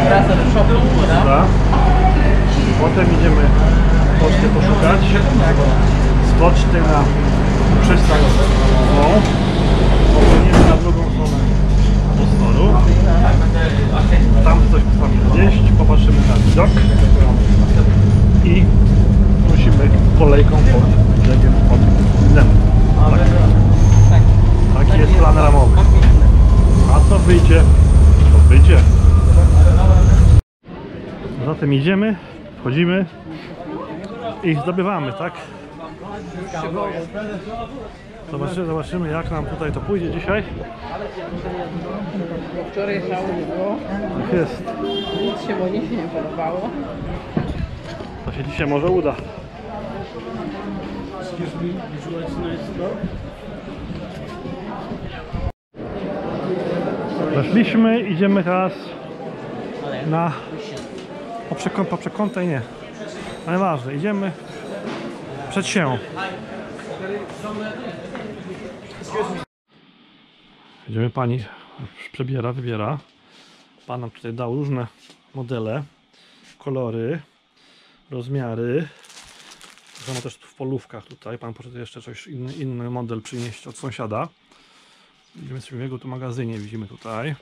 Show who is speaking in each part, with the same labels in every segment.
Speaker 1: Wraca do shopu,
Speaker 2: prawda? Potem idziemy pocztę poszukać. Z poczty na przystań Oslo. Popłyniemy na drugą stronę Bosforu. Tam coś postawimy zjeść, popatrzymy na widok i musimy kolejką pod brzegiem pod Dnem. Taki jest plan ramowy. A co wyjdzie, to wyjdzie. Zatem idziemy, wchodzimy i zdobywamy, tak? Zobaczymy jak nam tutaj to pójdzie dzisiaj.
Speaker 1: Wczoraj szału nie było.
Speaker 2: Tak jest.
Speaker 1: Nic się, bo nic się nie podobało.
Speaker 2: To się dzisiaj może uda. Weszliśmy, idziemy teraz na po przekątnej nie. Ale ważne, idziemy przed się. Idziemy, pani wybiera. Pan nam tutaj dał różne modele, kolory, rozmiary. Mamy też w polówkach tutaj. Pan poszedł jeszcze coś inny model przynieść od sąsiada. Widzimy w jego tu magazynie, widzimy tutaj.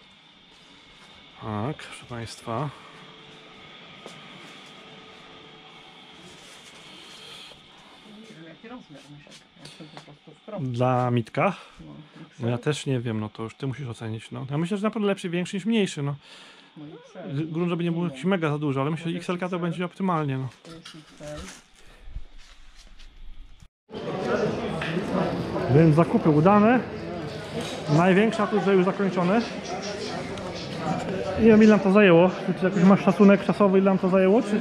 Speaker 2: Tak, proszę Państwa. Dla Mitka? No ja też nie wiem, no to już ty musisz ocenić. No. Ja myślę, że naprawdę lepszy, większy niż mniejszy. No. Grunt, żeby nie było jakiś mega za dużo, ale myślę, że XL to będzie optymalnie. No. Więc zakupy udane. Największa tu już zakończone. Nie wiem ile nam to zajęło. Czy jakiś masz szacunek czasowy ile nam to zajęło? Czy...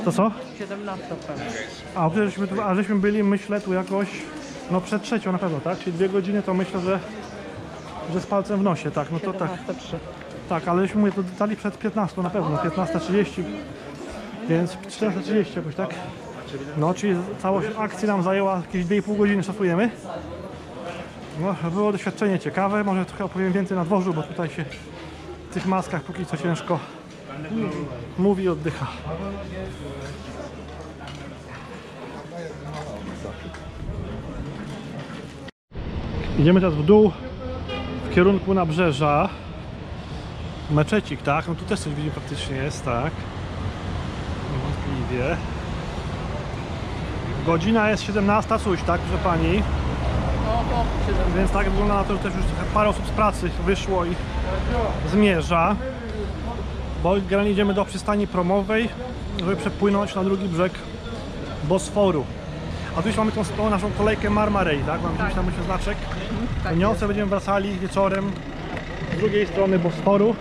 Speaker 2: To co?
Speaker 1: 17 pewnie.
Speaker 2: A żeśmy byli, myślę, tu jakoś no przed trzecią na pewno, tak? Czyli 2 godziny to myślę, że z palcem w nosie, tak? No to tak.
Speaker 1: 17:03.
Speaker 2: Tak, ale żeśmy mówię, to dali przed 15 na pewno, 15:30. Więc 14:30 jakoś, tak? No, czyli całość akcji nam zajęła jakieś 2,5 godziny, szacujemy. No, było doświadczenie ciekawe, może trochę opowiem więcej na dworzu, bo tutaj się w tych maskach póki co ciężko mówi i oddycha. Idziemy teraz w dół, w kierunku nabrzeża. Meczecik, tak? No tu też coś widzimy praktycznie jest, tak? Niewątpliwie. Godzina jest 17 coś, tak, proszę pani? Więc tak wygląda na to, że też już parę osób z pracy wyszło i zmierza. Bo generalnie idziemy do przystani promowej, żeby przepłynąć na drugi brzeg Bosforu. A tu już mamy tą naszą kolejkę Marmarej, tak? Mamy gdzieś tam myślę znaczek. Niosę będziemy wracali wieczorem z drugiej strony Bosforu.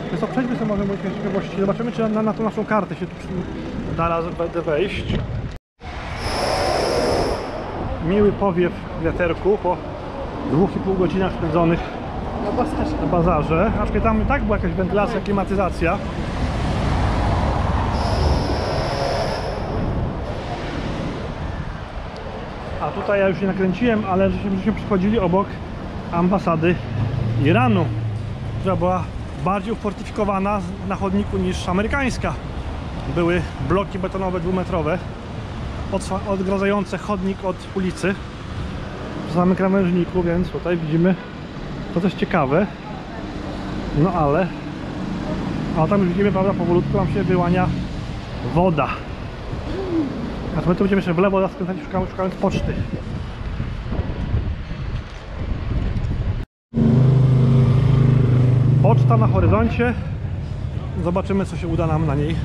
Speaker 2: Więc to przejdźmy sobie może moich ciekawości. Zobaczymy czy na tą naszą kartę się tu da będę wejść. Miły powiew wiaterku po 2,5 godzinach spędzonych na bazarze. Aczkolwiek tam i tak była jakaś wentylacja, klimatyzacja. A tutaj ja już nie nakręciłem, ale żeśmy przychodzili obok ambasady Iranu, która była bardziej ufortyfikowana na chodniku niż amerykańska. Były bloki betonowe 2-metrowe odgradzające chodnik od ulicy przy samym krawężniku, więc tutaj widzimy to coś ciekawe. No ale tam już widzimy, prawda, powolutku nam się wyłania woda. A my tu będziemy jeszcze w lewo skręcać, szukając poczty. Poczta na horyzoncie. Zobaczymy co się uda nam na niej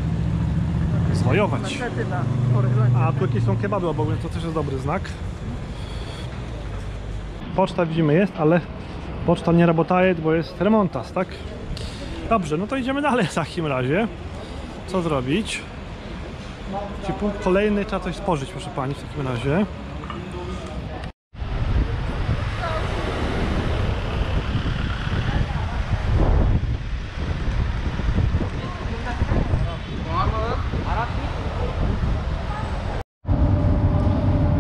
Speaker 2: zwojować. A tu jakieś są kebaby obok, więc to też jest dobry znak. Poczta widzimy jest, ale poczta nie работает, bo jest remontas, tak? Dobrze, no to idziemy dalej w takim razie. Co zrobić? Czyli punkt kolejny, trzeba coś spożyć, proszę pani, w takim razie.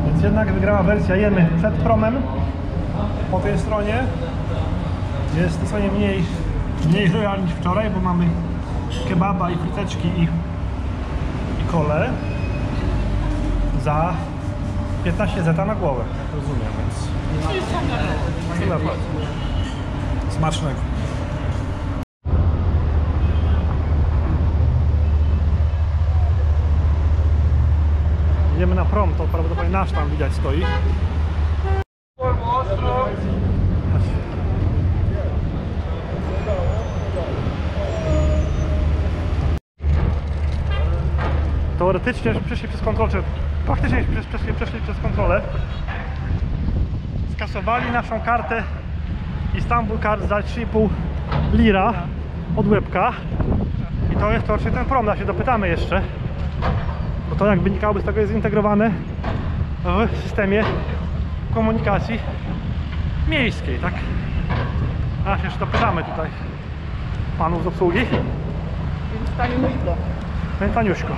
Speaker 2: Więc jednak wygrała wersja jemy przed promem. Po tej stronie jest zdecydowanie mniej real niż wczoraj, bo mamy kebaba i fryteczki i kole za 15 zeta na głowę, rozumiem, więc smacznego. Idziemy na prom, to prawdopodobnie nasz tam widać stoi. Teoretycznie przeszli przez kontrolę, czy praktycznie przeszli przez kontrolę. Skasowali naszą kartę Istanbul Card za 3,5 lira od łebka. I to jest to, czy ten prom, się dopytamy jeszcze. Bo to, jak wynikałoby z tego, jest zintegrowane w systemie komunikacji miejskiej, tak? A się jeszcze dopytamy tutaj panów z obsługi.
Speaker 1: Więc taniuśko.
Speaker 2: Taniuśko.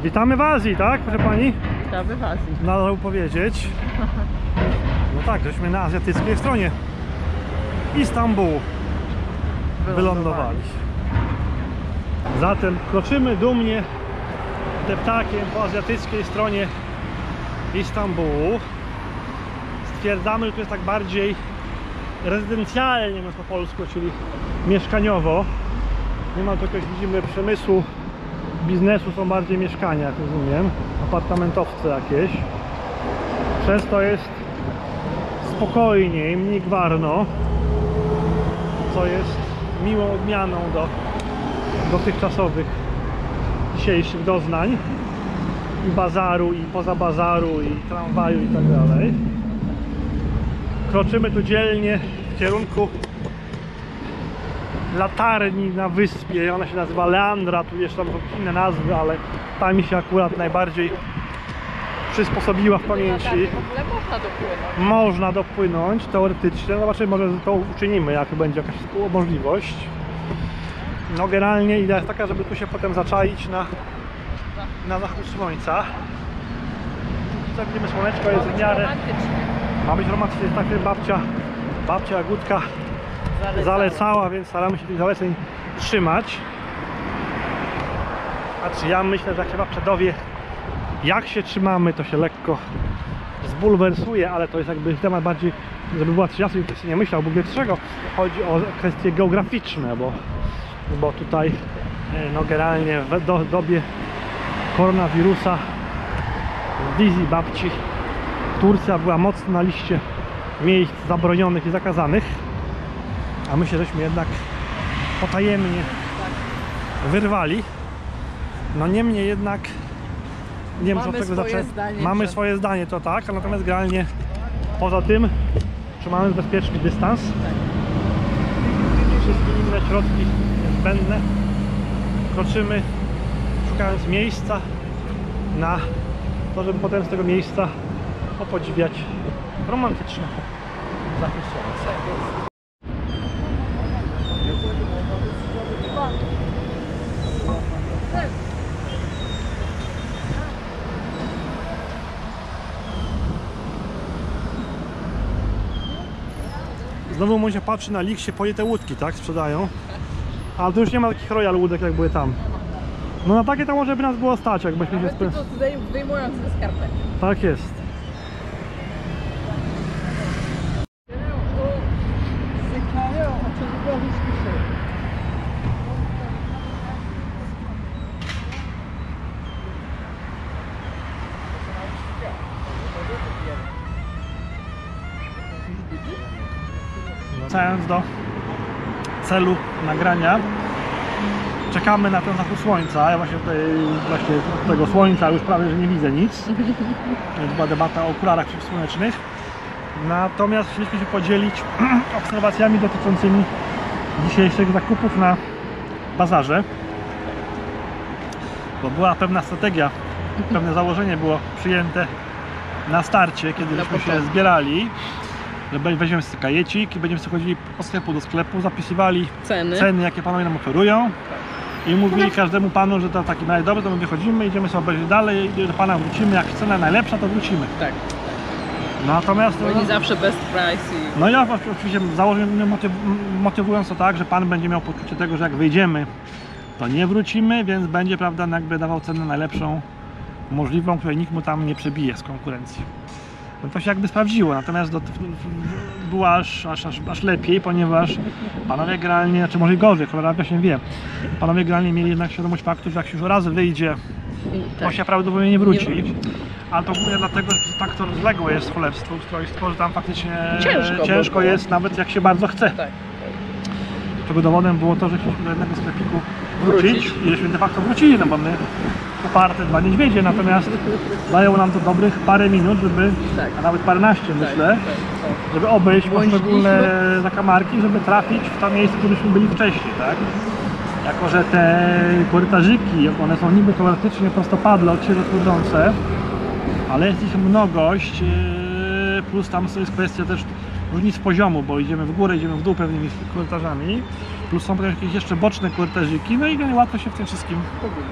Speaker 2: Witamy w Azji, tak, proszę pani?
Speaker 1: Witamy w Azji.
Speaker 2: Należało powiedzieć. No tak, żeśmy na azjatyckiej stronie Istambułu wylądowali. Zatem kroczymy dumnie deptakiem po azjatyckiej stronie Istambułu. Stwierdzamy, że to jest tak bardziej rezydencjalnie, mówiąc po polsku, czyli mieszkaniowo. Nie ma tu jakiegoś, widzimy, przemysłu, biznesu, są bardziej mieszkania, jak rozumiem, apartamentowce jakieś. Przez to jest spokojniej, mniej gwarno, co jest miłą odmianą do dotychczasowych dzisiejszych doznań i bazaru, i poza bazaru, i tramwaju, i tak dalej. Kroczymy tu dzielnie w kierunku latarni na wyspie. Ona się nazywa Leandra, tu jeszcze tam są inne nazwy, ale ta mi się akurat najbardziej przysposobiła w pamięci.
Speaker 1: W ogóle można dopłynąć.
Speaker 2: Można dopłynąć teoretycznie, zobaczymy, może to uczynimy, jak będzie jakaś możliwość. No generalnie idea jest taka, żeby tu się potem zaczaić na zachód słońca. Tutaj widzimy, słoneczko jest w miarę... Ma być romantycznie, tak babcia Jagódka zalecała, więc staramy się tych zaleceń trzymać. Znaczy ja myślę, że jak się babcia dowie, jak się trzymamy, to się lekko zbulwersuje, ale to jest jakby temat bardziej, żeby była jasno, ktoś nie myślał, bo czego chodzi o kwestie geograficzne, bo tutaj no generalnie w dobie koronawirusa, w wizji babci, Turcja była mocno na liście miejsc zabronionych i zakazanych, a my się żeśmy jednak potajemnie wyrwali. No niemniej jednak nie wiem, co od tego zacząć. Mamy swoje zdanie, to tak, natomiast generalnie poza tym trzymamy bezpieczny dystans. Wszystkie inne środki niezbędne. Kroczymy, szukając miejsca na to, żeby potem z tego miejsca podziwiać romantyczne zachód słońca. Znowu może patrzy na lik, się poje te łódki, tak? Sprzedają. Ale tu już nie ma takich royal łódek, jak były tam. No na takie to może by nas było stać, jakbyśmy się
Speaker 1: tylko wyjmując ze skarpet.
Speaker 2: Tak jest. Wracając do celu nagrania, czekamy na ten zachód słońca. Ja właśnie tutaj tego słońca już prawie że nie widzę nic. Była debata o okularach przeciwsłonecznych. Natomiast chcieliśmy się podzielić obserwacjami dotyczącymi dzisiejszych zakupów na bazarze, bo była pewna strategia, pewne założenie było przyjęte na starcie, kiedy żeśmy się zbierali, że weźmiemy sobie kajecik i będziemy sobie chodzili od sklepu do sklepu, zapisywali ceny, jakie panowie nam oferują i mówili każdemu panu, że to w takim razie dobrze, to my wychodzimy, idziemy sobie obejrzeć dalej i do pana wrócimy, jak cena najlepsza, to wrócimy. Tak. Natomiast
Speaker 1: oni zawsze best price i...
Speaker 2: No ja oczywiście założyłem, motywując to tak, że pan będzie miał poczucie tego, że jak wyjdziemy, to nie wrócimy, więc będzie, prawda, jakby dawał cenę najlepszą możliwą, której nikt mu tam nie przebije z konkurencji. No to się jakby sprawdziło, natomiast było aż lepiej, ponieważ panowie generalnie, znaczy może gorzej, cholera właśnie wie, panowie generalnie mieli jednak świadomość faktu, że jak się już raz wyjdzie, to się prawdopodobnie nie wróci. Ale to głównie dlatego, że tak to rozległe jest cholerstwo, ustrojstwo, że tam faktycznie ciężko jest, nawet jak się bardzo chce. Tak. Czego dowodem było to, że chcieliśmy do jednego sklepiku wrócić i żeśmy de facto wrócili, no bo my uparte dwa niedźwiedzie, natomiast zajęło nam to dobrych parę minut, żeby, a nawet paręnaście myślę, żeby obejść poszczególne zakamarki, żeby trafić w to miejsce, gdzie byśmy byli wcześniej, tak? Jako że te korytarzyki, one są niby teoretycznie prostopadle, od siebie odchodzące, ale jest ich mnogość, plus tam jest kwestia też różnic poziomu, bo idziemy w górę, idziemy w dół pewnymi korytarzami, plus są jakieś jeszcze boczne korytarzyki, no i łatwo się w tym wszystkim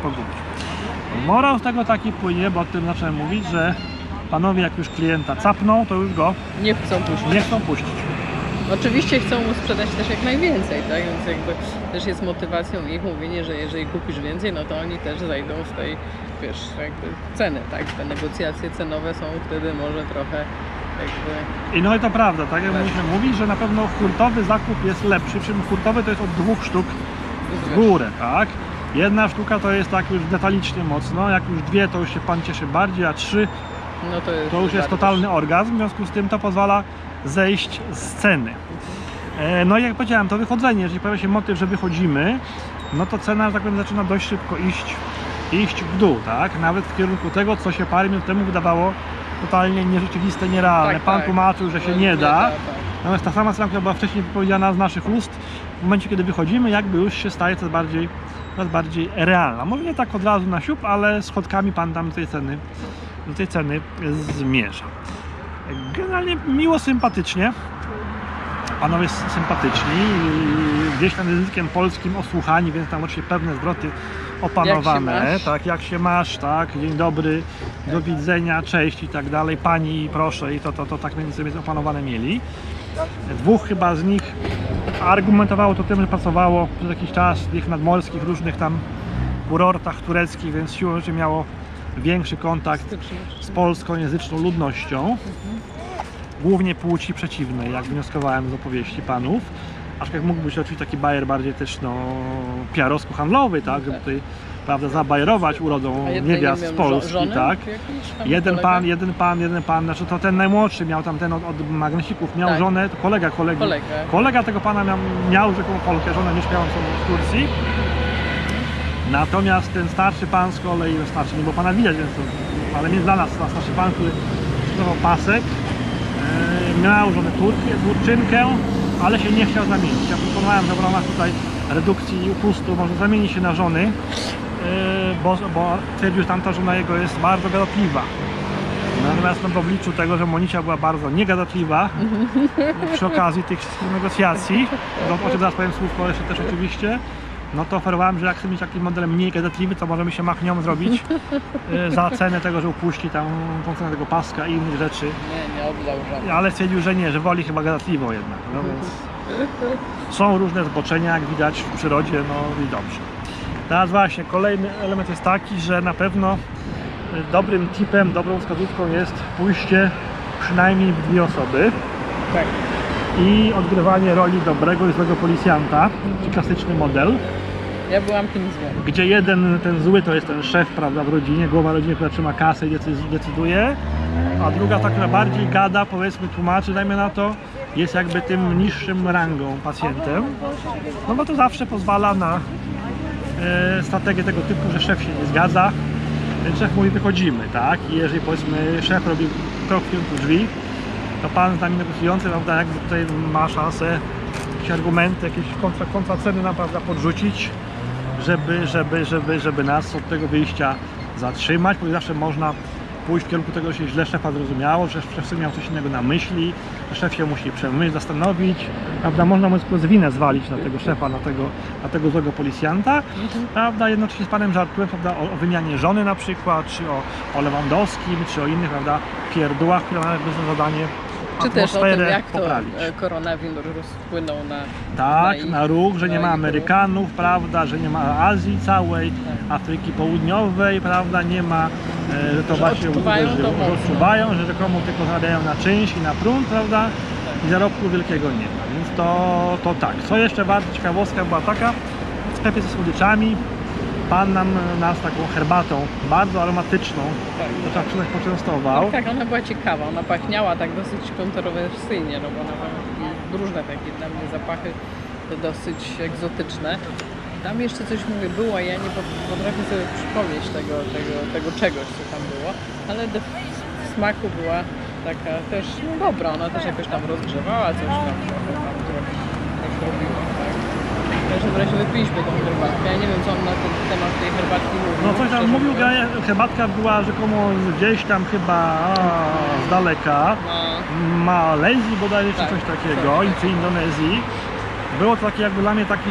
Speaker 2: pogubić. Morał z tego taki płynie, bo o tym zacząłem mówić, że panowie jak już klienta capną, to już go
Speaker 1: Nie chcą puścić.
Speaker 2: nie chcą puścić.
Speaker 1: Oczywiście chcą mu sprzedać też jak najwięcej, tak? Więc jakby też jest motywacją ich mówienie, że jeżeli kupisz więcej, no to oni też zajdą z tej, wiesz, jakby ceny, tak? Te negocjacje cenowe są wtedy może trochę jakby...
Speaker 2: I no i to prawda, tak jak myśmy mówić, że na pewno hurtowy zakup jest lepszy, przy czym hurtowy to jest od 2 sztuk w górę, tak? Jedna sztuka to jest tak już detalicznie mocno, jak już 2 to już się pan cieszy bardziej, a 3
Speaker 1: No
Speaker 2: to już jest totalny orgazm, w związku z tym to pozwala zejść z ceny. No i jak powiedziałem, to wychodzenie, jeżeli pojawia się motyw, że wychodzimy, no to cena, że tak powiem, zaczyna dość szybko iść w dół, tak? Nawet w kierunku tego, co się parę minut temu wydawało totalnie nierzeczywiste, nierealne.
Speaker 1: Tak,
Speaker 2: Pan
Speaker 1: tak.
Speaker 2: tłumaczył, że się
Speaker 1: No,
Speaker 2: nie da.
Speaker 1: tak.
Speaker 2: Natomiast ta sama cena, która była wcześniej wypowiedziana z naszych ust, w momencie, kiedy wychodzimy, jakby już się staje coraz bardziej realna. Może nie tak od razu na siup, ale schodkami pan tam do tej ceny zmierza. Generalnie miło, sympatycznie. Panowie sympatyczni, gdzieś tam językiem polskim osłuchani, więc tam oczywiście pewne zwroty opanowane. Tak, jak się masz, tak, dzień dobry, do widzenia, cześć i tak dalej, pani, proszę, i to tak między sobą opanowane mieli. 2 chyba z nich argumentowało to tym, że pracowało przez jakiś czas w tych nadmorskich różnych tam kurortach tureckich, więc siłą rzeczy miało większy kontakt z polskojęzyczną ludnością. Głównie płci przeciwnej, jak wnioskowałem z opowieści panów. Aczkolwiek mógł być oczywiście taki bajer bardziej też PR-owsko-handlowy, tak, żeby tutaj, prawda, zabajerować urodą niewiast z Polski, tak. Jeden pan, znaczy to ten najmłodszy miał tam, ten od magnesików miał żonę, to kolega tego pana miał rzekomo Polkę, żonę mieszkającą w Turcji. Natomiast ten starszy pan z kolei, nie było pana widać, więc to, ale dla nas starszy pan, który sprzedawał pasek, miał żonę Turczynkę, ale się nie chciał zamienić. Ja proponowałem, że w ramach tutaj redukcji i upustu może zamienić się na żony, bo twierdził, że tamta żona jego jest bardzo gadatliwa. Natomiast w obliczu tego, że Monicia była bardzo niegadatliwa przy okazji tych negocjacji, o czym zaraz powiem słówko jeszcze też oczywiście, no to oferowałem, że jak chcę mieć taki model mniej gadatliwy, to możemy się machnią zrobić za cenę tego, że upuści tam tą cenę tego paska i innych rzeczy.
Speaker 1: Nie oddał żadnych.
Speaker 2: Ale stwierdził, że nie, że woli chyba gadatliwą jednak. No więc są różne zboczenia, jak widać w przyrodzie, no i dobrze. Teraz właśnie kolejny element jest taki, że na pewno dobrym tipem, dobrą wskazówką jest pójście przynajmniej w 2 osoby.
Speaker 1: Tak.
Speaker 2: I odgrywanie roli dobrego i złego policjanta, czyli klasyczny model.
Speaker 1: Ja byłam tym złym.
Speaker 2: Gdzie jeden, ten zły, to jest ten szef, prawda, w rodzinie, głowa rodziny, która trzyma kasę i decyduje, a druga, ta, która bardziej gada, powiedzmy, tłumaczy, dajmy na to, jest jakby tym niższym rangą pacjentem. No bo to zawsze pozwala na strategię tego typu, że szef się nie zgadza, więc szef mówi, wychodzimy, tak? I jeżeli, powiedzmy, szef robi krok w kierunku drzwi, to pan z nami negocjujący, prawda, jakby tutaj ma szansę jakieś argumenty, jakieś kontraceny nam, prawda, podrzucić, żeby nas od tego wyjścia zatrzymać, bo zawsze można pójść w kierunku tego, że się źle szefa zrozumiało, że szef miał coś innego na myśli, że szef się musi przemyśleć, zastanowić, prawda, można mówiąc winę zwalić na tego szefa, na tego złego policjanta, prawda, jednocześnie z panem żartułem, prawda, o wymianie żony na przykład, czy o Lewandowskim, czy o innych, prawda, pierdółach, które mają za zadanie
Speaker 1: czy też o tym, jak
Speaker 2: poprawić.
Speaker 1: To koronawirus wpłynął
Speaker 2: na ruch, że nie ma Amerykanów, prawda, że nie ma Azji całej, Afryki Południowej, prawda, nie ma, że to właśnie odczuwają, że rzekomo tylko zarabiają na czynsz i na prąd, prawda, i zarobku wielkiego nie ma, więc to tak. Co jeszcze bardzo ciekawostka była taka, w sklepie ze słodyczami pan nas taką herbatą, bardzo aromatyczną, to tak poczęstował.
Speaker 1: Tak, ona była ciekawa, ona pachniała tak dosyć kontrowersyjnie, no bo ona ma różne takie dla mnie zapachy dosyć egzotyczne. Tam jeszcze coś było, ja nie potrafię sobie przypomnieć tego czegoś, co tam było, ale w smaku była taka też dobra, ona też jakoś tam rozgrzewała, coś tam robiła, tak. W każdym razie wypiliśmy tą herbatkę. Ja nie wiem, co on na ten temat tej herbatki mówił.
Speaker 2: No coś tam mówił, herbatka była rzekomo gdzieś tam chyba z daleka, Malezji bodajże, czy coś takiego, czy Indonezji. Było to taki jakby dla mnie taki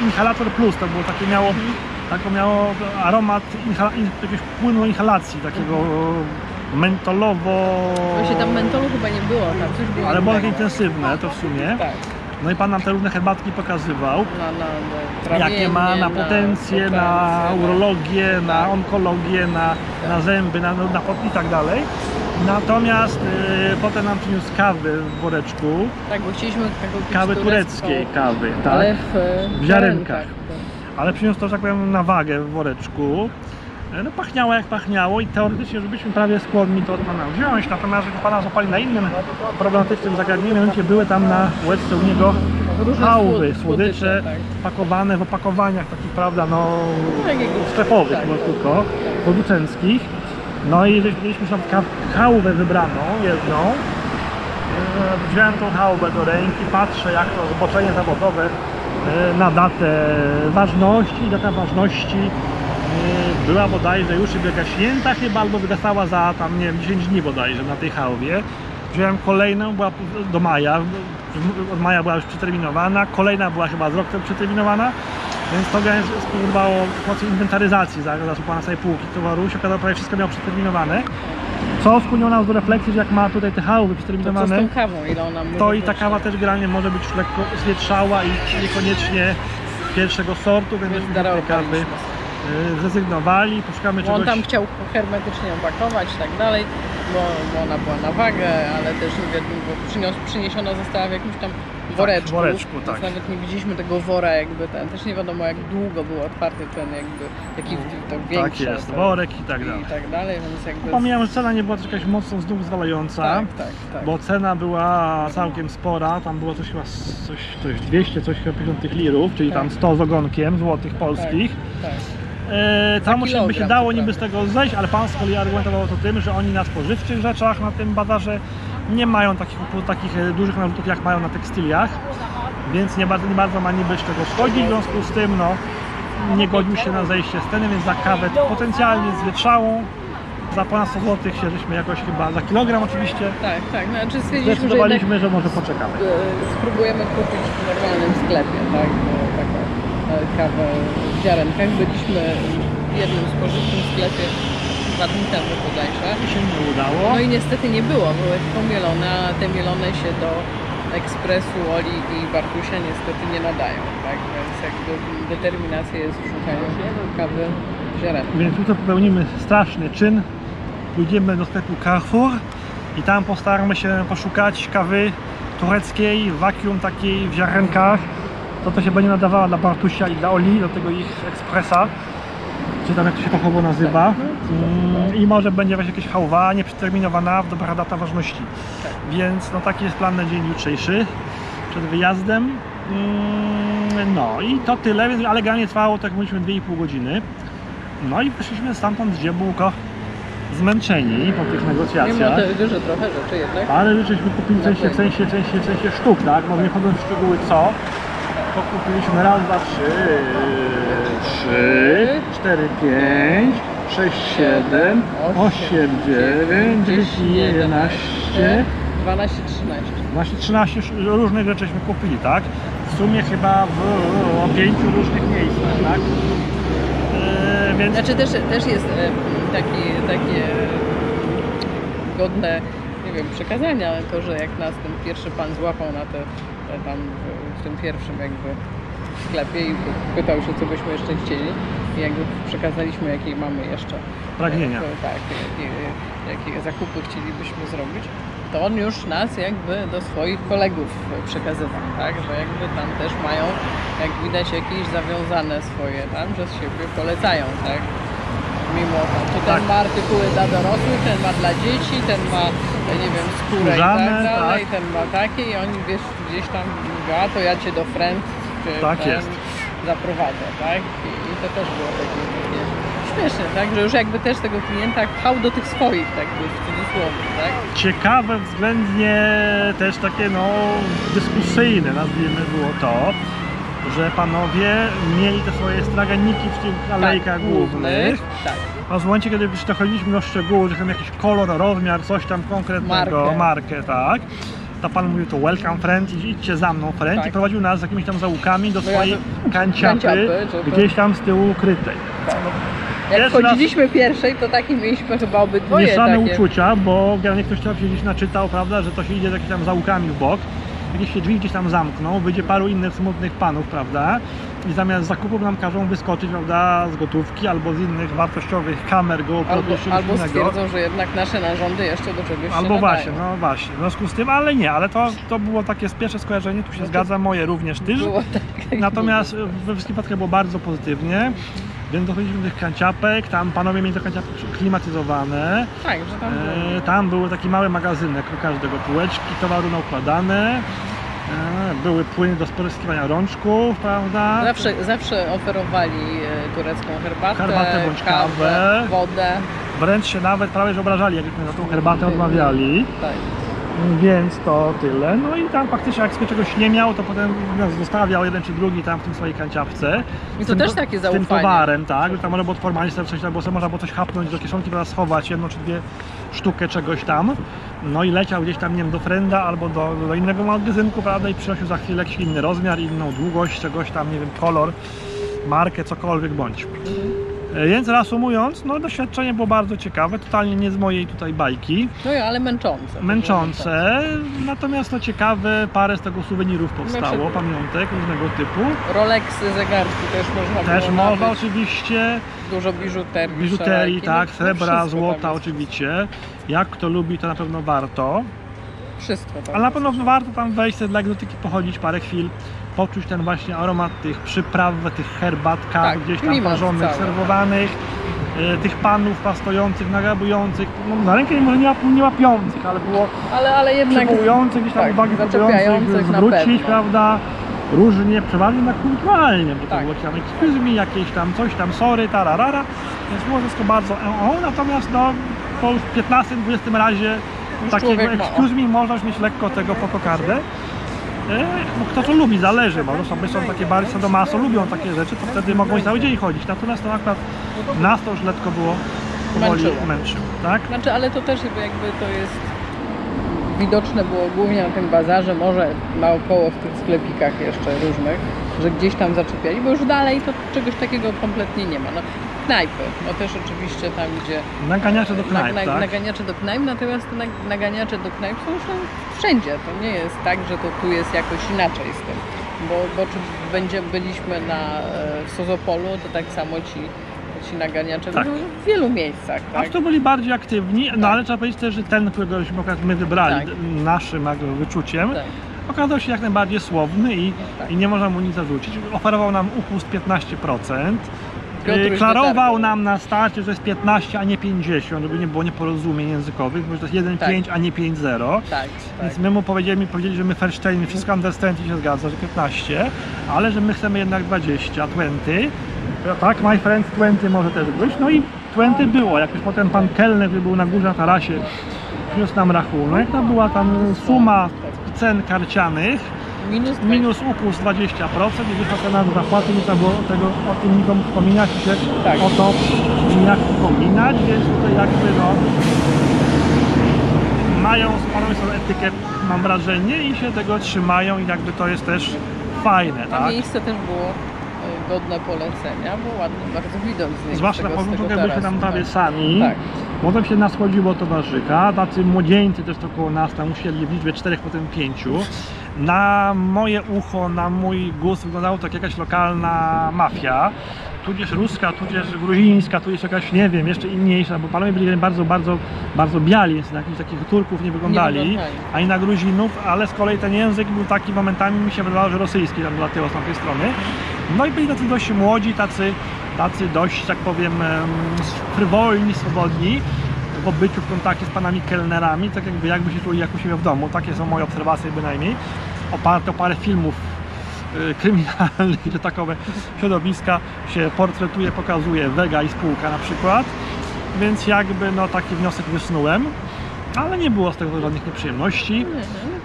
Speaker 2: inhalator plus, to było takie miało aromat jakiegoś płynu inhalacji, takiego mentolowo...
Speaker 1: Właśnie tam mentolu chyba nie było, tam coś było
Speaker 2: Ale było takie
Speaker 1: innego.
Speaker 2: intensywne to w sumie.
Speaker 1: Tak.
Speaker 2: No i pan nam te różne herbatki pokazywał,
Speaker 1: Na
Speaker 2: jakie ma na potencję, na urologię, na onkologię, na zęby, i tak dalej. Natomiast potem nam przyniósł kawy w woreczku,
Speaker 1: Tak, bo chcieliśmy
Speaker 2: kawy tureckiej kawy, tak?
Speaker 1: ale
Speaker 2: w ziarenkach. Ale przyniósł to, że tak powiem, na wagę w woreczku. No pachniało jak pachniało i teoretycznie, żebyśmy prawie skłonni to od pana wziąć, natomiast że pana złapali na innym problematycznym zagadnieniu, mianowicie były tam na łeczce u niego
Speaker 1: Różne
Speaker 2: chałwy,
Speaker 1: słodycze,
Speaker 2: słodycze,
Speaker 1: tak.
Speaker 2: pakowane w opakowaniach takich, prawda, no
Speaker 1: Takiego
Speaker 2: sklepowych,
Speaker 1: tak.
Speaker 2: tylko producenckich. No i mieliśmy tam chałwę wybraną, jedną. Wziąłem tą chałwę do ręki, patrzę jak to zboczenie zawodowe na datę ważności i data ważności była bodajże już wygaśnięta chyba, albo wygasała za tam, nie wiem, 10 dni bodajże na tej chałwie. Wziąłem kolejną, była do maja, od maja była już przeterminowana, kolejna była chyba z rok temu przeterminowana, więc to spowodowało sytuację inwentaryzacji, zaraz u pana sobie półki towaru, się okazało, że prawie wszystko miało przeterminowane, co skłoniło nas do refleksji, że jak ma tutaj te chałwy
Speaker 1: To co z
Speaker 2: przeterminowane,
Speaker 1: tą kawą, ile ona może
Speaker 2: to i
Speaker 1: być?
Speaker 2: ta kawa też generalnie może być już lekko zwietrzała i niekoniecznie pierwszego sortu, więc
Speaker 1: Więc
Speaker 2: tej kawy
Speaker 1: darowaliśmy.
Speaker 2: zrezygnowali, poszukamy
Speaker 1: Bo on
Speaker 2: czegoś...
Speaker 1: tam chciał hermetycznie opakować i tak dalej, bo ona była na wagę, ale też przyniesiona została w jakimś tam woreczku.
Speaker 2: woreczku,
Speaker 1: więc
Speaker 2: tak.
Speaker 1: nawet nie widzieliśmy tego wora jakby ten, też nie wiadomo jak długo był otwarty ten jakby, jaki to większy.
Speaker 2: Tak jest,
Speaker 1: ten,
Speaker 2: worek i tak dalej.
Speaker 1: I tak dalej, więc jakby...
Speaker 2: Pomijam, że cena nie była też jakaś mocno z nóg zwalająca,
Speaker 1: Tak.
Speaker 2: bo cena była całkiem spora, tam było coś chyba coś 200, coś chyba 50 lirów, czyli
Speaker 1: Tak.
Speaker 2: tam 100 z ogonkiem złotych polskich.
Speaker 1: Tak.
Speaker 2: Tam by się
Speaker 1: kilogram,
Speaker 2: dało
Speaker 1: co
Speaker 2: niby z
Speaker 1: prawda.
Speaker 2: tego zejść, ale pan z kolei argumentował to tym, że oni na spożywczych rzeczach na tym bazarze nie mają takich dużych narzutów jak mają na tekstyliach, więc nie bardzo ma niby z czego schodzić, w związku z tym no, nie godził się na zejście z ceny, więc za kawę potencjalnie zwietrzałą za ponad 100 zł się żeśmy jakoś chyba, za kilogram oczywiście,
Speaker 1: Tak, znaczy stwierdziliśmy, że jednak
Speaker 2: zdecydowaliśmy, że może poczekamy.
Speaker 1: spróbujemy kupić w normalnym sklepie, tak, taką kawę w ziarenkach. Byliśmy w jednym spożywczym sklepie 2 dni temu bodajże.
Speaker 2: Się nie udało.
Speaker 1: No i niestety nie było, były tylko mielone, a te mielone się do ekspresu, Oli i Bartusia niestety nie nadają, tak, więc jakby determinacja jest w szukaniu kawy w ziarenkach.
Speaker 2: Więc tutaj popełnimy straszny czyn. Pójdziemy do sklepu Carrefour i tam postaramy się poszukać kawy tureckiej, vacuum takiej w ziarenkach. To się będzie nadawała dla Bartusia i dla Oli, do tego ich ekspresa, czy tam jak to się fachowo nazywa. I może będzie właśnie jakaś chałwa nieprzeterminowana, dobra data ważności. Więc no taki jest plan na dzień jutrzejszy przed wyjazdem. No i to tyle, więc ale generalnie trwało, tak jak mówiliśmy, 2,5 godziny. No i wyszliśmy stamtąd z Dziebułko zmęczeni po tych
Speaker 1: Mimo
Speaker 2: negocjacjach.
Speaker 1: tego, że trochę rzeczy jednak.
Speaker 2: Ale żeśmy kupili w sensie sztuk, tak? Może nie wchodząc w szczegóły co, to kupiliśmy raz, dwa, trzy, 4, 5, 6, 7, 8, 9, 10, 11,
Speaker 1: 12, 13.
Speaker 2: właśnie 13 różnych rzeczyśmy kupili, tak? W sumie chyba w 5 różnych miejscach, tak? Więc
Speaker 1: Znaczy też jest takie godne, nie wiem, przekazania, to, że jak nas ten pierwszy pan złapał na tam w tym pierwszym jakby sklepie i pytał się, co byśmy jeszcze chcieli i jakby przekazaliśmy, jakie mamy jeszcze
Speaker 2: pragnienia.
Speaker 1: tak, jakie zakupy chcielibyśmy zrobić, to on już nas jakby do swoich kolegów przekazywał, tak, że jakby tam też mają, jak widać, jakieś zawiązane swoje tam, że z siebie polecają, tak. Mimo tam, czy ten ma artykuły dla dorosłych, ten ma dla dzieci, ten ma, nie wiem, skórę
Speaker 2: Skórzane,
Speaker 1: i tak dalej,
Speaker 2: tak.
Speaker 1: ten ma takie i oni wiesz, gdzieś tam mówią, a to ja cię do friend czy
Speaker 2: Tak
Speaker 1: ten
Speaker 2: jest.
Speaker 1: zaprowadzę, tak? I to też było takie śmieszne, tak? Że już jakby też tego klienta pchał do tych swoich, tak w cudzysłowie, tak?
Speaker 2: Ciekawe względnie też takie no dyskusyjne, nazwijmy było to, że panowie mieli te swoje straganiki w tych alejkach głównych.
Speaker 1: Tak.
Speaker 2: A w momencie, kiedy już dochodziliśmy do szczegółów, że tam jakiś kolor, rozmiar, coś tam konkretnego,
Speaker 1: Markę.
Speaker 2: markę, tak, to pan mówił to welcome friend, idźcie za mną friend,
Speaker 1: Tak.
Speaker 2: i prowadził nas z jakimiś tam zaułkami do
Speaker 1: No ja
Speaker 2: swojej
Speaker 1: to-
Speaker 2: kanciapy,
Speaker 1: żeby-
Speaker 2: gdzieś tam z tyłu ukrytej.
Speaker 1: Jak
Speaker 2: Pierwszy raz-
Speaker 1: wchodziliśmy pierwszej, to takie mieliśmy chyba obydwoje
Speaker 2: Mieszane
Speaker 1: takie.
Speaker 2: uczucia, bo generalnie ktoś tam się gdzieś naczytał, prawda, że to się idzie z jakimiś tam zaułkami w bok, jakieś się drzwi gdzieś tam zamkną, wyjdzie paru innych smutnych panów, prawda, i zamiast zakupów nam każą wyskoczyć, prawda, z gotówki albo z innych wartościowych kamer GoPro,
Speaker 1: Albo
Speaker 2: innego.
Speaker 1: stwierdzą, że jednak nasze narządy jeszcze do czegoś się
Speaker 2: Albo
Speaker 1: nadają.
Speaker 2: właśnie, no właśnie, w związku z tym, ale nie, ale to było takie pierwsze skojarzenie, tu się zgadza, moje również też.
Speaker 1: Było tak.
Speaker 2: Natomiast we wszystkich przypadkach było bardzo pozytywnie, więc dochodziliśmy do tych kanciapek, tam panowie mieli te kanciapki klimatyzowane,
Speaker 1: Tak, że tam było.
Speaker 2: tam był taki mały magazynek u każdego, półeczki, towaru naukładane, były płyny do spryskiwania rączków, prawda?
Speaker 1: Zawsze oferowali turecką
Speaker 2: Herbatę bądź
Speaker 1: kawę,
Speaker 2: kawę.
Speaker 1: wodę.
Speaker 2: Wręcz się nawet prawie że obrażali, jakbyśmy za tą herbatę odmawiali.
Speaker 1: Tak.
Speaker 2: Więc to tyle. No i tam faktycznie jak sobie czegoś nie miał, to potem nas zostawiał jeden czy drugi tam w tym swojej kanciapce.
Speaker 1: I
Speaker 2: Z
Speaker 1: to
Speaker 2: tym
Speaker 1: też
Speaker 2: to-
Speaker 1: takie
Speaker 2: Z tym
Speaker 1: zaufanie.
Speaker 2: towarem, tak, że tam można było odformalić sobie coś, albo sobie można było coś hapnąć do kieszonki, prawda, schować jedną czy dwie sztukę czegoś tam. No i leciał gdzieś tam, nie wiem, do Frenda albo do innego magazynku, prawda, i przynosił za chwilę jakiś inny rozmiar, inną długość, czegoś tam, nie wiem, kolor, markę, cokolwiek bądź. Więc reasumując, no doświadczenie było bardzo ciekawe, totalnie nie z mojej tutaj bajki.
Speaker 1: No ja, ale męczące.
Speaker 2: Męczące, natomiast to ciekawe, parę z tego suwenirów powstało,
Speaker 1: Znaczy-
Speaker 2: pamiątek różnego typu.
Speaker 1: Rolexy, zegarki też można
Speaker 2: Też
Speaker 1: było
Speaker 2: można
Speaker 1: nabyć.
Speaker 2: oczywiście,
Speaker 1: Dużo biżuterii.
Speaker 2: biżuterii,
Speaker 1: wszelakiej.
Speaker 2: tak,
Speaker 1: No,
Speaker 2: srebra,
Speaker 1: wszystko
Speaker 2: złota
Speaker 1: tam jest.
Speaker 2: oczywiście. Jak kto lubi, to na pewno warto.
Speaker 1: Wszystko tam
Speaker 2: Ale na
Speaker 1: jest.
Speaker 2: pewno warto tam wejść sobie dla egzotyki, pochodzić parę chwil, poczuć ten właśnie aromat tych przypraw, tych herbat, kaw,
Speaker 1: Tak,
Speaker 2: gdzieś tam
Speaker 1: klimat
Speaker 2: parzonych,
Speaker 1: cały.
Speaker 2: serwowanych, tych panów stojących, nagabujących, no, na rękę nie łapiących, ale było
Speaker 1: Ale jednak
Speaker 2: przywołujących, gdzieś tam
Speaker 1: tak,
Speaker 2: uwagi
Speaker 1: zaczepiających
Speaker 2: próbujących
Speaker 1: na
Speaker 2: zwrócić,
Speaker 1: pewno.
Speaker 2: prawda, różnie, przeważnie na kulturalnie, bo to
Speaker 1: Tak.
Speaker 2: było jakieś tam excuse me, jakieś tam coś tam, sorry, tararara, więc było wszystko bardzo natomiast no, po już 15-20 razie
Speaker 1: Już
Speaker 2: takiego
Speaker 1: człowiek ma,
Speaker 2: excuse me można już mieć lekko tego po kokardę. Bo kto to lubi, zależy, bo osoby są takie bardziej sadomaso, lubią takie rzeczy, to wtedy mogą i cały dzień chodzić, natomiast to akurat nas to już lekko było powoli męczyło, tak?
Speaker 1: Znaczy, ale to też jakby to jest widoczne było głównie na tym bazarze, może naokoło w tych sklepikach jeszcze różnych, że gdzieś tam zaczepiali, bo już dalej to czegoś takiego kompletnie nie ma. No, knajpy, no też oczywiście tam, gdzie
Speaker 2: Naganiacze do knajp, tak?
Speaker 1: naganiacze do knajp, natomiast te naganiacze do knajp są już wszędzie. To nie jest tak, że to tu jest jakoś inaczej z tym. Bo czy byliśmy w Sozopolu, to tak samo ci naganiacze
Speaker 2: Tak.
Speaker 1: były w wielu miejscach.
Speaker 2: A
Speaker 1: Tak?
Speaker 2: to byli bardziej aktywni, no ale trzeba powiedzieć też, że ten, którego akurat my wybrali,
Speaker 1: Tak.
Speaker 2: naszym jakby wyczuciem,
Speaker 1: Tak.
Speaker 2: okazał się jak najbardziej słowny
Speaker 1: Tak.
Speaker 2: i nie można mu nic zarzucić. Oferował nam upust 15%.
Speaker 1: Piotruś
Speaker 2: Klarował
Speaker 1: dotarł.
Speaker 2: nam na starcie, że jest 15, a nie 50, żeby nie było nieporozumień językowych, bo to jest 1,5,
Speaker 1: Tak.
Speaker 2: a nie 5,0.
Speaker 1: Tak,
Speaker 2: Więc my mu powiedzieli, że my Fairstein, wszystko understand i się zgadza, że 15, ale że my chcemy jednak 20, 20. Tak, my friend 20 może też być. No i 20 było. Jak już potem pan kelner, który był na górze na tarasie, przyniósł nam rachunek, to była tam suma cen karcianych, minus upust 20% i wyszła cena do zapłaty, nie trzeba było o tym nikomu wspominać i się
Speaker 1: Tak.
Speaker 2: o to jak wspominać, więc tutaj jakby no mają panowie sobie etykiet, mam wrażenie, i się tego trzymają i jakby to jest też fajne,
Speaker 1: A
Speaker 2: tak?
Speaker 1: miejsce też było godne polecenia, bo ładny bardzo widok z niego.
Speaker 2: Zwłaszcza na początku, jak byliśmy tam prawie sami,
Speaker 1: Tak.
Speaker 2: potem się nas chodziło towarzysza, tacy młodzieńcy też to koło nas tam musieli w liczbie 4, potem 5. Na moje ucho, na mój gust wyglądało to jak jakaś lokalna mafia, tudzież ruska, tudzież gruzińska, tudzież jakaś, nie wiem, jeszcze inniejsza, bo panowie byli bardzo biali, więc na jakichś takich Turków nie wyglądali, ani na Gruzinów, ale z kolei ten język był taki, momentami mi się wydawało, że rosyjski tam dolatywał z tamtej strony. No i byli tacy dość młodzi, tacy dość, tak powiem, frywolni, swobodni w obyciu, w kontakcie z panami kelnerami, tak jakby się czuli jak u siebie w domu. Takie są moje obserwacje bynajmniej, oparte o parę filmów kryminalnych, gdzie takowe środowiska się portretuje, pokazuje, Wega i spółka na przykład, więc jakby no taki wniosek wysnułem, ale nie było z tego żadnych nieprzyjemności.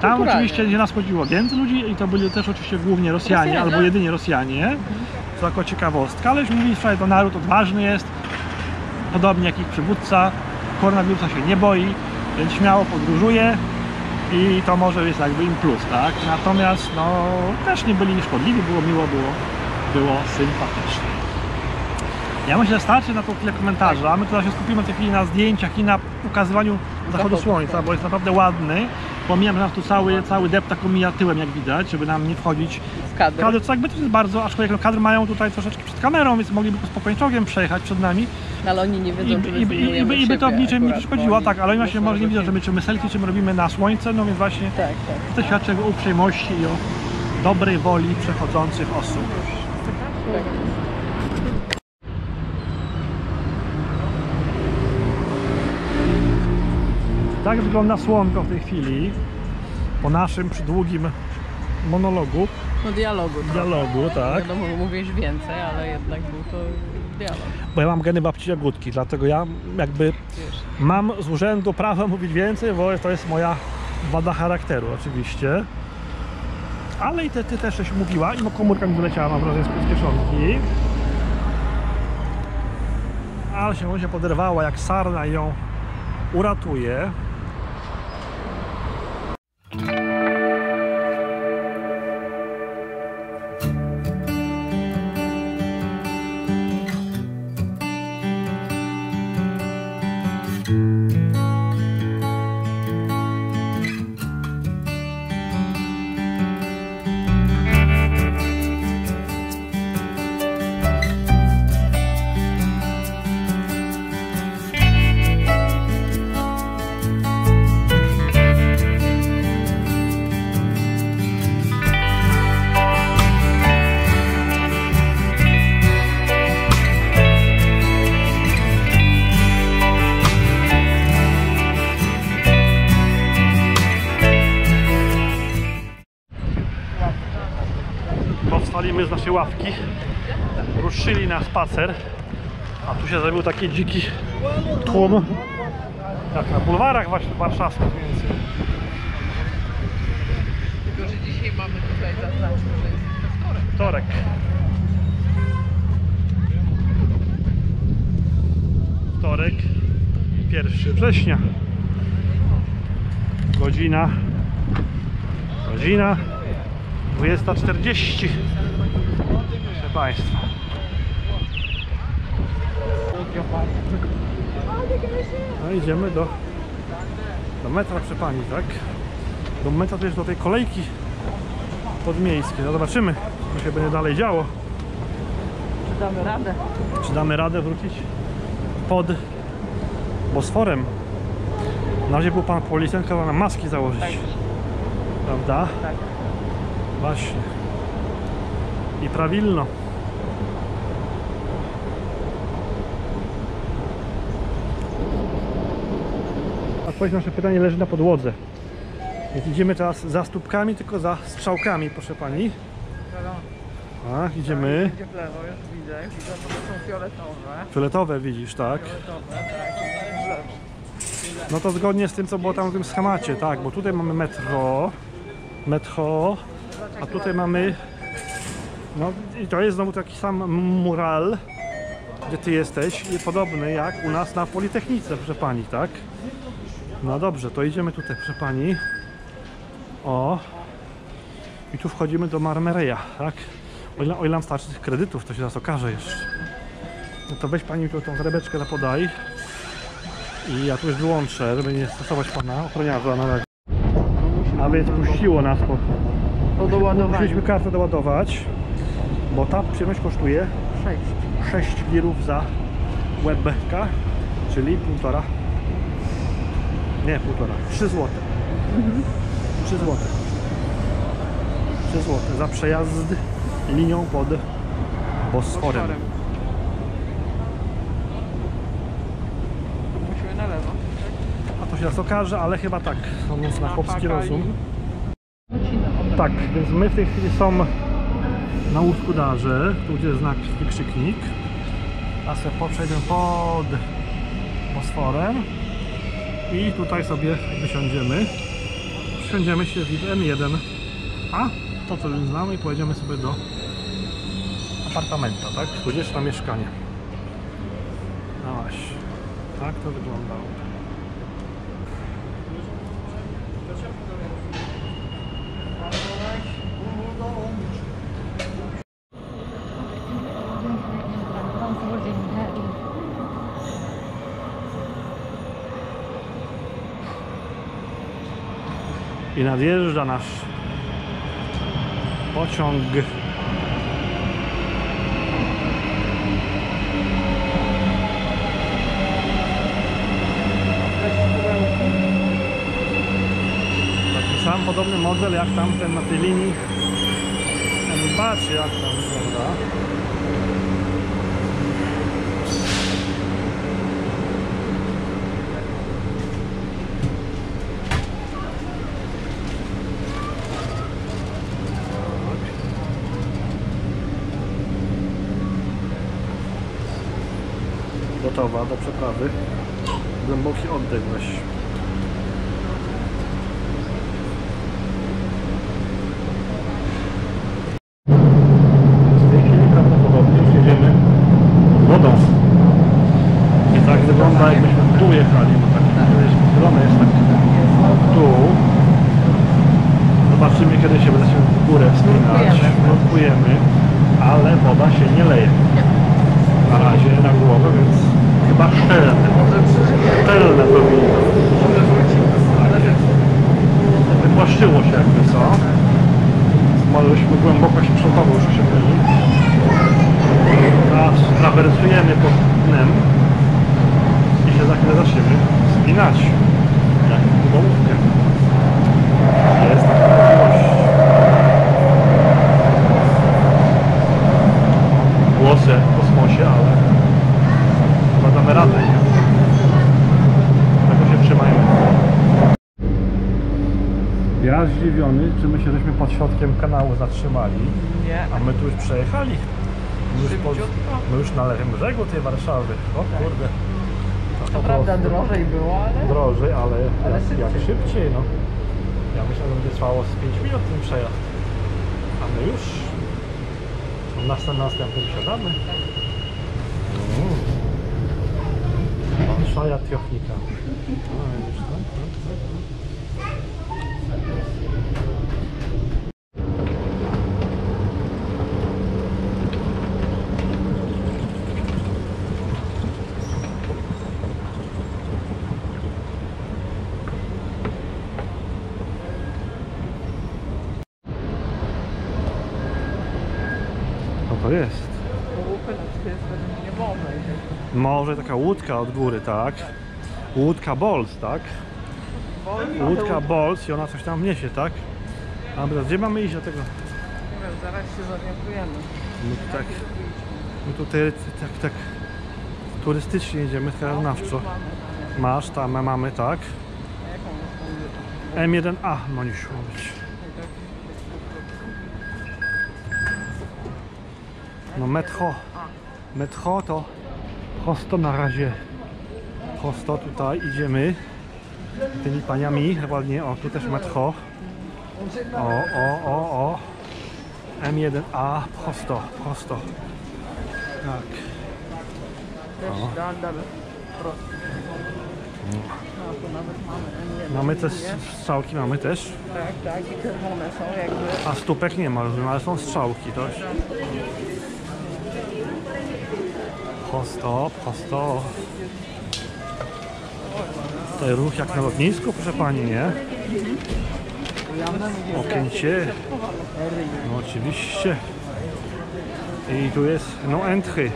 Speaker 2: Tam oczywiście gdzie nas chodziło więcej ludzi i to byli też oczywiście głównie Rosjanie albo jedynie Rosjanie, co jako ciekawostka, ale już mówili, że to naród odważny jest, podobnie jak ich przywódca, koronawirusa się nie boi, więc śmiało podróżuje i to może jest jakby im plus, tak? Natomiast no też nie byli szkodliwi, było miło, było sympatycznie. Ja myślę, że starczy na to tyle komentarzy, a my tutaj się skupimy w tej chwili na zdjęciach i na ukazywaniu zachodu słońca, bo jest naprawdę ładny. Pomijam, że nas tu cały deptak omija tyłem, jak widać, żeby nam nie wchodzić
Speaker 1: w kadr.
Speaker 2: Co jakby to jest bardzo, aczkolwiek no, kadr mają tutaj troszeczkę przed kamerą, więc mogliby tu spokojnie czołgiem przejechać przed nami.
Speaker 1: Ale oni nie wiedzą,
Speaker 2: I by to w niczym nie przeszkodziło, tak, ale oni właśnie może nie widzą,
Speaker 1: że
Speaker 2: że my czymy selfie, czy my robimy na słońce, no więc właśnie to świadczy o uprzejmości i o dobrej woli przechodzących osób. Tak wygląda słonko w tej chwili, po naszym przydługim monologu.
Speaker 1: No dialogu,
Speaker 2: tak.
Speaker 1: Wiadomo, mówisz więcej, ale jednak był to dialog.
Speaker 2: Bo ja mam geny babci Jagódki, dlatego ja jakby mam z urzędu prawo mówić więcej, bo to jest moja wada charakteru oczywiście. Ale i ty też coś mówiła i no komórka mi wyleciała, mam wrażenie, z kieszonki. Ale się poderwała jak sarna i ją uratuje. Powstaliśmy z naszej ławki, ruszyli na spacer, a tu się zrobił taki dziki tłum, jak na bulwarach właśnie warszawskich mniej więcej.
Speaker 1: Tylko, że dzisiaj mamy tutaj zaznaczone, że jest
Speaker 2: Wtorek. Wtorek, 1 września. Godzina 20:40. Proszę Państwa. No idziemy do metra, proszę Pani, tak? Do metra, to jest do tej kolejki podmiejskiej. No zobaczymy, co się będzie dalej działo.
Speaker 1: Czy damy radę?
Speaker 2: Czy damy radę wrócić pod Bosforem? Na razie był pan policjant, kazał nam maski założyć.
Speaker 1: Tak.
Speaker 2: Prawda?
Speaker 1: Tak.
Speaker 2: Właśnie. I prawilno. Odpowiedź na nasze pytanie leży na podłodze. Więc idziemy teraz za stópkami, tylko za strzałkami, proszę pani. Tak, idziemy.
Speaker 1: Idzie w lewo, już widzę, bo to są fioletowe.
Speaker 2: Fioletowe widzisz, tak?
Speaker 1: Fioletowe, tak, w lewo.
Speaker 2: No to zgodnie z tym, co było tam w tym schemacie, tak? Bo tutaj mamy metro, a tutaj mamy, no i to jest znowu taki sam mural, gdzie ty jesteś, i podobny jak u nas na Politechnice, proszę pani, tak? No dobrze, to idziemy tutaj, proszę pani. O, i tu wchodzimy do Marmereja, tak? O ile nam starczy tych kredytów, to się zaraz okaże jeszcze. No to weź pani tu tą torebeczkę podaj. I ja tu już wyłączę, żeby nie stresować pana ochroniarza na razie. A więc puściło nas
Speaker 1: Po doładowaniu.
Speaker 2: Musieliśmy kartę doładować, bo ta przyjemność kosztuje 6 wirów za webka, czyli 1,5. Nie 1,5, 3 zł. 3 zł. 3 zł za przejazd linią pod Bosforem.
Speaker 1: Musimy na lewo.
Speaker 2: A to się nas okaże, ale chyba tak, sądząc na chłopski rozum. Tak, więc my w tej chwili są na Łódź-Darze, tu gdzie jest znak wykrzyknik. A sobie przejdę pod Bosforem i tutaj sobie wysiądziemy. Wsiądziemy się w N1, a to co już znamy, i pojedziemy sobie do apartamenta, tak? Tudzież na mieszkanie. No właśnie, tak to wyglądało. I nadjeżdża nasz pociąg. Taki sam podobny model jak tamten na tej linii MB, czy jak tam wygląda. Gotowa do przeprawy. Głęboki oddech weź. W tej chwili prawdopodobnie już jedziemy wodą. I tak wygląda, jakbyśmy tu jechali, bo tak strona jest tak tu. Zobaczymy, kiedy się będziemy w górę wspinać. Nurkujemy, ale woda się nie leje. Na razie na głowę, więc chyba szczelne. Szczelne powinno. Wypłaszczyło się jakby co. Może byśmy głębokość przodową już osiągnęli. Teraz trawersujemy pod dnem i się za chwilę zaczniemy spinać. Jak gumowkę. Jest taka możliwość. Głosy w kosmosie, ale chyba damy radę, nie? Tego się trzymajmy. Ja zdziwiony, czy my się żeśmy pod środkiem kanału zatrzymali,
Speaker 1: Nie.
Speaker 2: a my tu już przejechali. My już na lewym brzegu tej Warszawy. O kurde.
Speaker 1: To prawda drożej było, ale...
Speaker 2: Drożej, ale jak
Speaker 1: szybciej.
Speaker 2: szybciej, no. Ja myślę, że będzie trwało z 5 minut ten przejazd. A my już następnym wysiadamy. Warszaja Tiochnika. To jest. Może taka łódka od góry, tak? Łódka Bols, tak? Łódka Bols i ona coś tam niesie, tak? A gdzie mamy iść do tego?
Speaker 1: Nie wiem, zaraz się zorientujemy.
Speaker 2: My tutaj tak turystycznie jedziemy, krajoznawczo. Masz, tam mamy, tak? M1A, Monisiu ma być. No metro to prosto na razie. Prosto tutaj idziemy tymi paniami, ładnie, o tu też metro. O. M1A, prosto. Tak.
Speaker 1: Też nadal prosto. No to nawet mamy M1.
Speaker 2: Mamy też strzałki, mamy też.
Speaker 1: Tak, i czerwone są jakby.
Speaker 2: A stópek nie ma, ale są strzałki też. Prosto. Tutaj ruch jak na lotnisku, proszę pani, nie? Okięcie. No oczywiście. I tu jest no entry.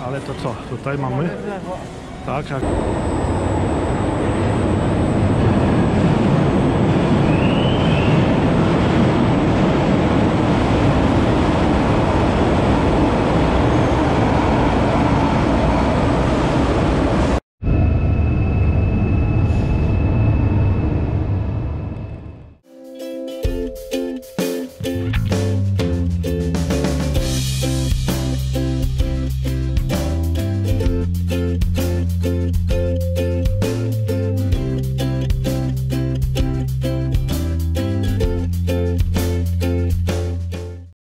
Speaker 2: Ale to co? Tutaj mamy. Tak, jak